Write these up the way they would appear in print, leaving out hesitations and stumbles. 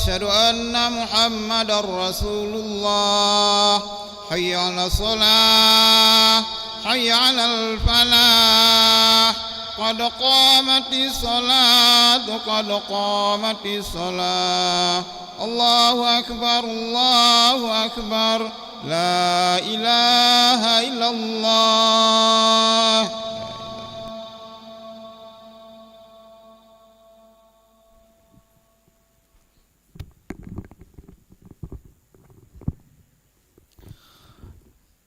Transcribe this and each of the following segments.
أشهد أن محمدا رسول الله. حي على الصلاة حي على الفلاح قد قامت الصلاة قد قامت الصلاة. الله أكبر الله أكبر لا إله إلا الله.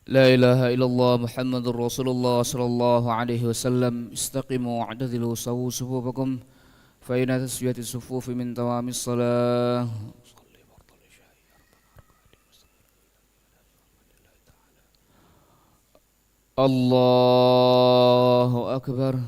لا إله إلا الله محمد رسول الله صلى الله عليه وسلم. استقيموا واعتدلوا سووا صفوفكم فإن تسوية الصفوف من تمام الصلاة. الله أكبر.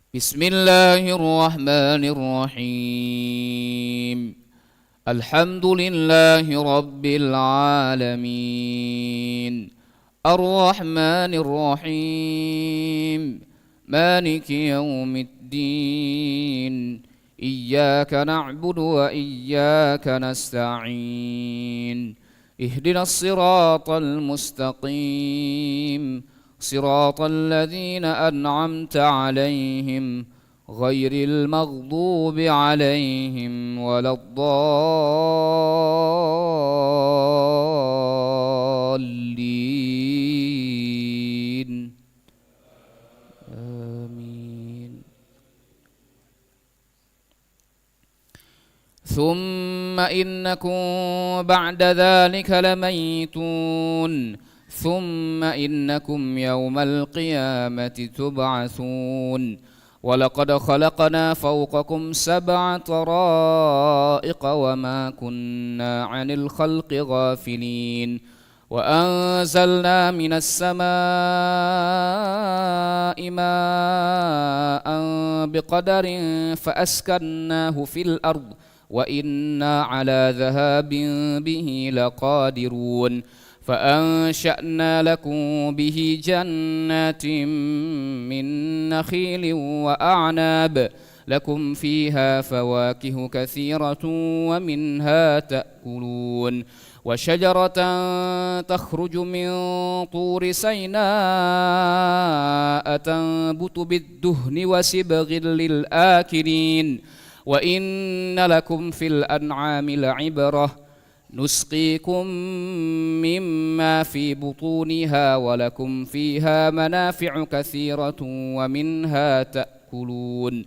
بسم الله الرحمن الرحيم. الحمد لله رب العالمين الرحمن الرحيم مالك يوم الدين إياك نعبد وإياك نستعين اهدنا الصراط المستقيم صراط الذين أنعمت عليهم غير المغضوب عليهم ولا الضالين آمين. ثم إنكم بعد ذلك لميتون ثم إنكم يوم القيامة تبعثون ولقد خلقنا فوقكم 7 طرائق وما كنا عن الخلق غافلين وأنزلنا من السماء ماء بقدر فأسكناه في الأرض وإنا على ذهاب به لقادرون فأنشأنا لكم به جنات من نخيل وأعناب لكم فيها فواكه كثيرة ومنها تأكلون وشجرة تخرج من طور سيناء تنبت بالدهن وسبغ للآكلين وإن لكم في الأنعام لعبرة نسقيكم مما في بطونها ولكم فيها منافع كثيرة ومنها تأكلون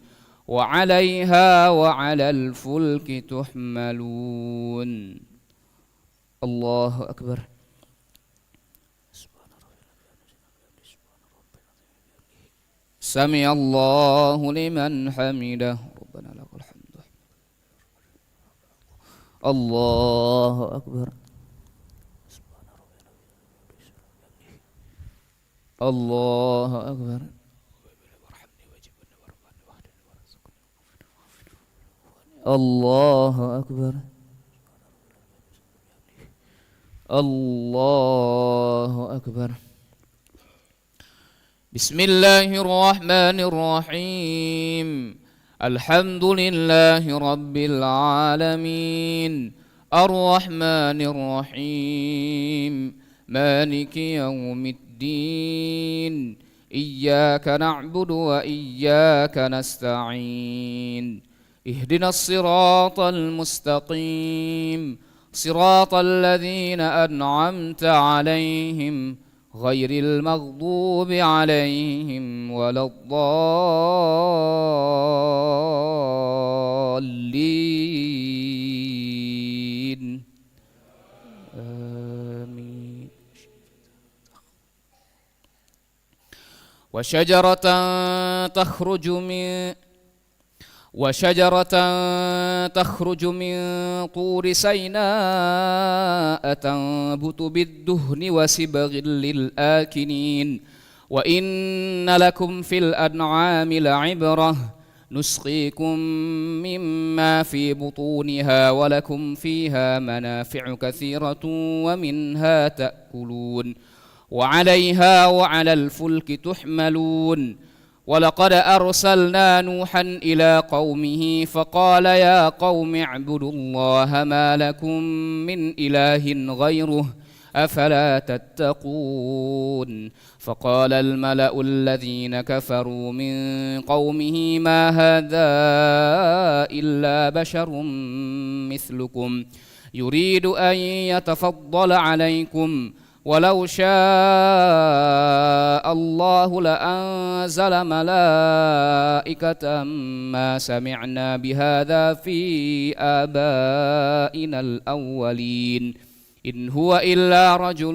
وعليها وعلى الفلك تحملون. الله أكبر. سمع الله لمن حمده ربنا لك الحمد. الله أكبر. الله أكبر. الله أكبر. الله أكبر. بسم الله الرحمن الرحيم. الحمد لله رب العالمين الرحمن الرحيم مالك يوم الدين إياك نعبد وإياك نستعين اهدنا الصراط المستقيم صراط الذين أنعمت عليهم غير المغضوب عليهم ولا الضالين آمين. وشجرة تخرج من طور سيناء تنبت بالدهن وسبغ للآكلين وإن لكم في الأنعام لعبرة نسقيكم مما في بطونها ولكم فيها منافع كثيرة ومنها تأكلون وعليها وعلى الفلك تحملون ولقد أرسلنا نوحا إلى قومه فقال يا قوم اعبدوا الله ما لكم من إله غيره أفلا تتقون فقال الملأ الذين كفروا من قومه ما هذا إلا بشر مثلكم يريد أن يتفضل عليكم ولو شاء الله لأنزل ملائكة ما سمعنا بهذا في آبائنا الأولين إن هو إلا رجل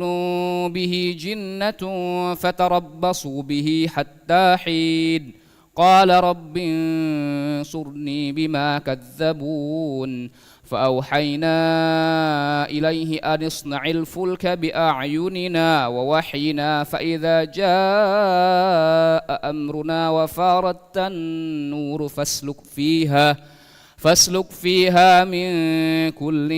به جنة فتربصوا به حتى حين قال رب انصرني بما كذبون فأوحينا إليه أن اصنع الفلك بأعيننا ووحينا فإذا جاء أمرنا وفارت النور فاسلك فيها من كل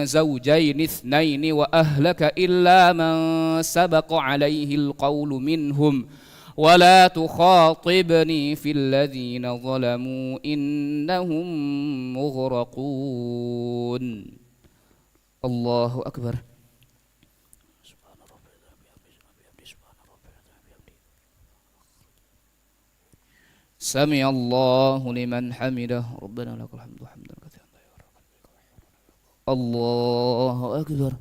زوجين اثنين وأهلك إلا من سبق عليه القول منهم ولا تخاطبني في الذين ظلموا إنهم مغرقون الله أكبر سمع الله لمن حمده ربنا لك الحمد حمدا كثيرا الله أكبر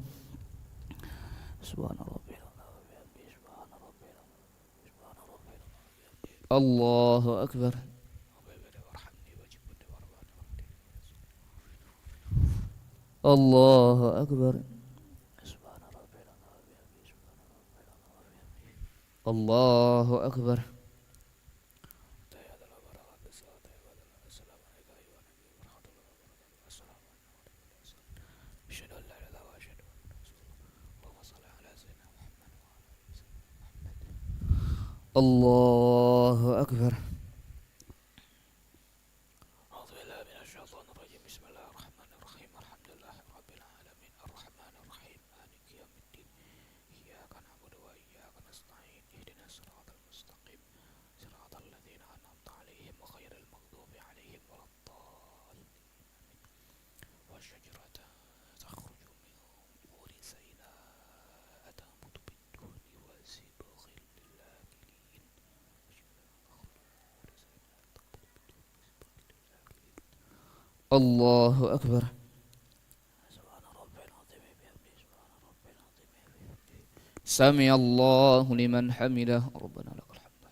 سبحان ربي الله أكبر الله أكبر الله أكبر الله أكبر أعوذ بالله من الشيطان الرجيم بسم الله الرحمن الرحيم الحمد لله رب العالمين الرحمن الرحيم مالك يوم الدين إياك نعبد وإياك نستعين اهدنا الصراط المستقيم صراط الذين أنعمت عليهم غير المغضوب عليهم ولا الضالين والشجرة تخرج من طور سيناء تنبت بالدهن والصبغ الله أكبر سمع الله لمن حمده ربنا لك الحمد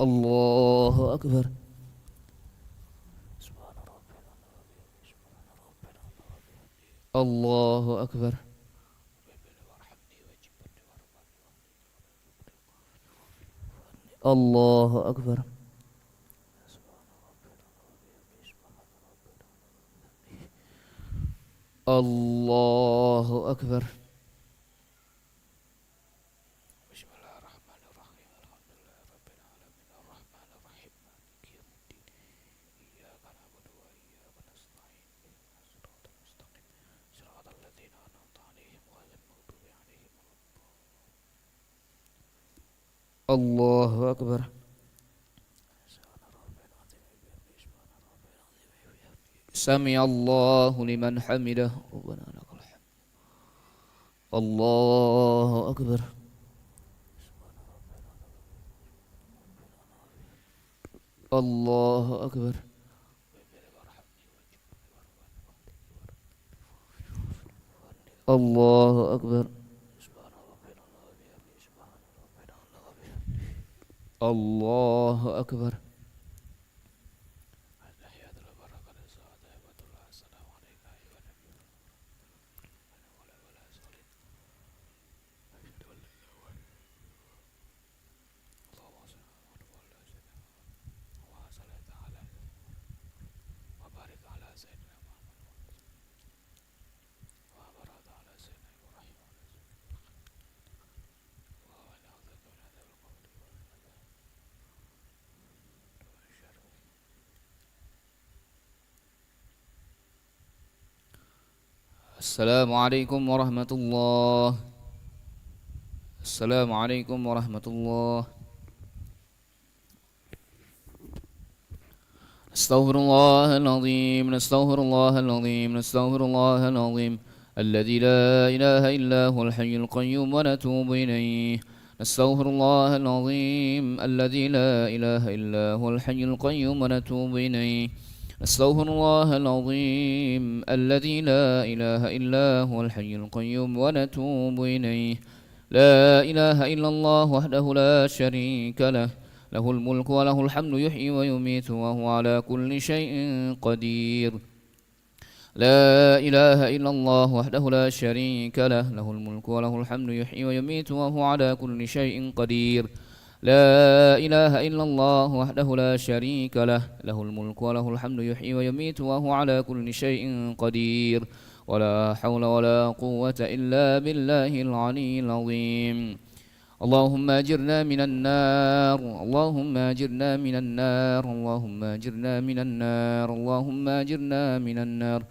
الله أكبر الله أكبر الله أكبر الله أكبر بسم الله الرحمن الرحيم الحمد لله رب العالمين الرحمن الرحيم مالك يوم الدين إياك نعبد وإياك نستعين اهدنا الصراط المستقيم صراط الذين أنعمت عليهم غير المغضوب عليهم ولا الضالين الله أكبر سمع الله لمن حمده ربنا لك الحمد الله أكبر الله أكبر الله أكبر الله أكبر السلام عليكم ورحمة الله. السلام عليكم ورحمة الله. نستغفر الله العظيم، نستغفر الله العظيم، نستغفر الله العظيم الذي لا إله إلا هو الحي القيوم ونتوب إليه. نستغفر الله العظيم الذي لا إله إلا هو الحي القيوم ونتوب إليه. نستغفر الله العظيم الذي لا إله إلا هو الحي القيوم ونتوب إليه. لا إله إلا الله وحده لا شريك له، له الملك وله الحمد يحيي ويميت وهو على كل شيء قدير. لا إله إلا الله وحده لا شريك له، له الملك وله الحمد يحيي ويميت وهو على كل شيء قدير. لا إله إلا الله وحده لا شريك له، له الملك وله الحمد يحيي ويميت وهو على كل شيء قدير. ولا حول ولا قوة إلا بالله العلي العظيم. اللهم أجرنا من النار، اللهم أجرنا من النار، اللهم أجرنا من النار، اللهم أجرنا من النار،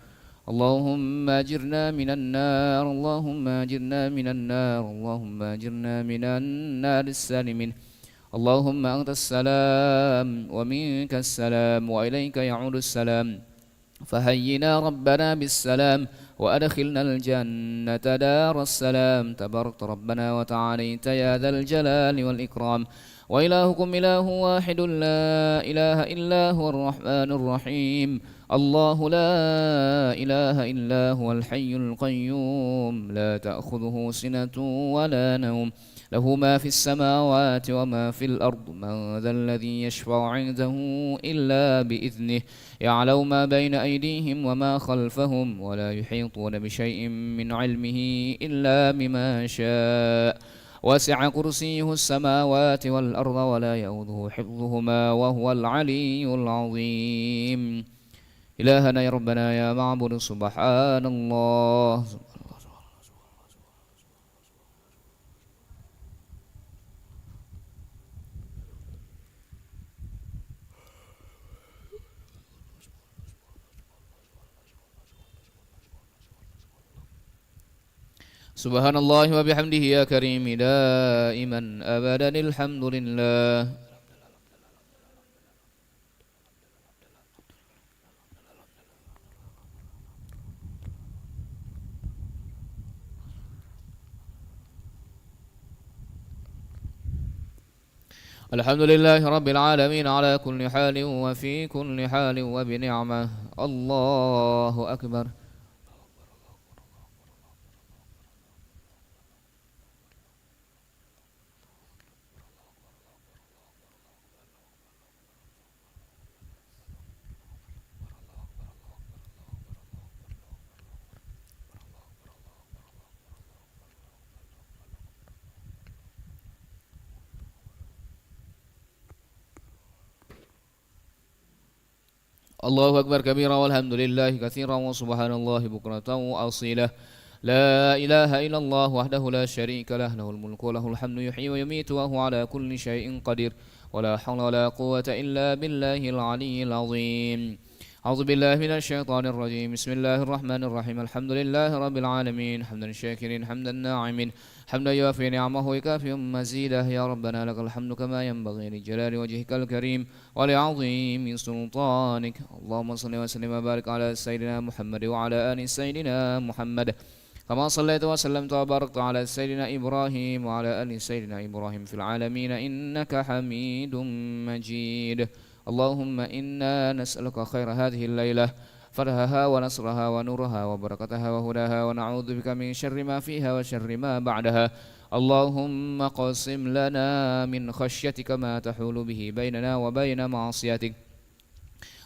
اللهم أجرنا من النار، اللهم أجرنا من النار، اللهم أجرنا من النار السالمين. اللهم أنت السلام ومنك السلام وإليك يعود السلام، فهينا ربنا بالسلام وأدخلنا الجنة دار السلام. تبارك ربنا وتعاليت يا ذا الجلال والإكرام. وإلهكم إله واحد لا إله إلا هو الرحمن الرحيم. الله لا إله إلا هو الحي القيوم، لا تأخذه سنة ولا نوم، له ما في السماوات وما في الأرض. من ذا الذي يشفع عنده إلا بإذنه، يعلم ما بين أيديهم وما خلفهم، ولا يحيطون بشيء من علمه إلا بما شاء. وسع كرسيه السماوات والأرض ولا يؤوده حفظهما وهو العلي العظيم. إلهنا يا ربنا يا معبود سبحان الله. سبحان الله وبحمده يا كريم دائما أبدا الحمد لله. الحمد لله رب العالمين على كل حال وفي كل حال وبنعمة. الله أكبر. الله أكبر كبيرا والحمد لله كثيرا وسبحان الله بكرة وأصيلا. لا إله إلا الله وحده لا شريك له، له الملك وله الحمد يحيي ويميت وهو على كل شيء قدير. ولا حول ولا قوة إلا بالله العلي العظيم. أعوذ بالله من الشيطان الرجيم. بسم الله الرحمن الرحيم. الحمد لله رب العالمين، حمدا شاكرين حمدا ناعمين، حمدا يوافي نعمه ويكافئ مزيده. يا ربنا لك الحمد كما ينبغي لجلال وجهك الكريم ولعظيم سلطانك. اللهم صل وسلم وبارك على سيدنا محمد وعلى آل سيدنا محمد، كما صليت وسلمت وباركت على سيدنا إبراهيم وعلى آل سيدنا إبراهيم في العالمين إنك حميد مجيد. اللهم إنا نسألك خير هذه الليلة، فرحها ونصرها ونورها وبركتها وهداها، ونعوذ بك من شر ما فيها وشر ما بعدها. اللهم قسم لنا من خشيتك ما تحول به بيننا وبين معصيتك،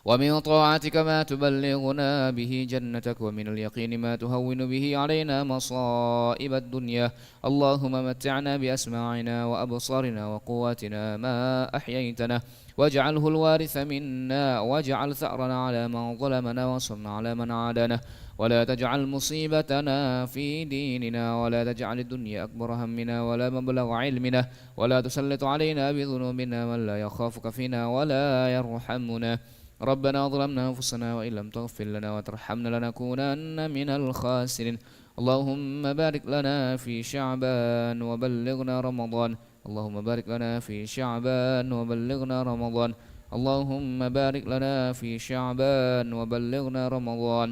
ومن طاعتك ما تبلغنا به جنتك، ومن اليقين ما تهون به علينا مصائب الدنيا. اللهم متعنا بأسماعنا وأبصارنا وقواتنا ما أحييتنا، واجعله الوارث منا، واجعل ثأرنا على من ظلمنا، وانصرنا على من عادانا، ولا تجعل مصيبتنا في ديننا، ولا تجعل الدنيا أكبر همنا ولا مبلغ علمنا، ولا تسلط علينا بذنوبنا من لا يخافك فينا ولا يرحمنا. ربنا ظلمنا أنفسنا وإن لم تغفر لنا وترحمنا لنكونن من الخاسرين. اللهم بارك لنا في شعبان وبلغنا رمضان. اللهم بارك لنا في شعبان وبلغنا رمضان. اللهم بارك لنا في شعبان وبلغنا رمضان.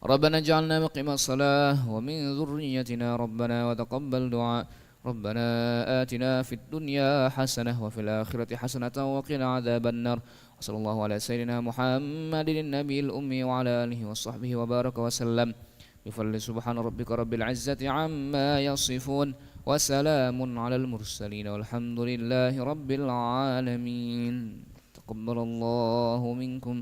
ربنا اجعلنا مقيم الصلاة ومن ذريتنا ربنا وتقبل دعاء. ربنا آتنا في الدنيا حسنة وفي الآخرة حسنة وقنا عذاب النار. وصلى الله على سيدنا محمد النبي الأمي وعلى آله وصحبه وبارك وسلم. بفضل سبحان ربك رب العزة عما يصفون وسلام على المرسلين والحمد لله رب العالمين. تقبل الله منكم.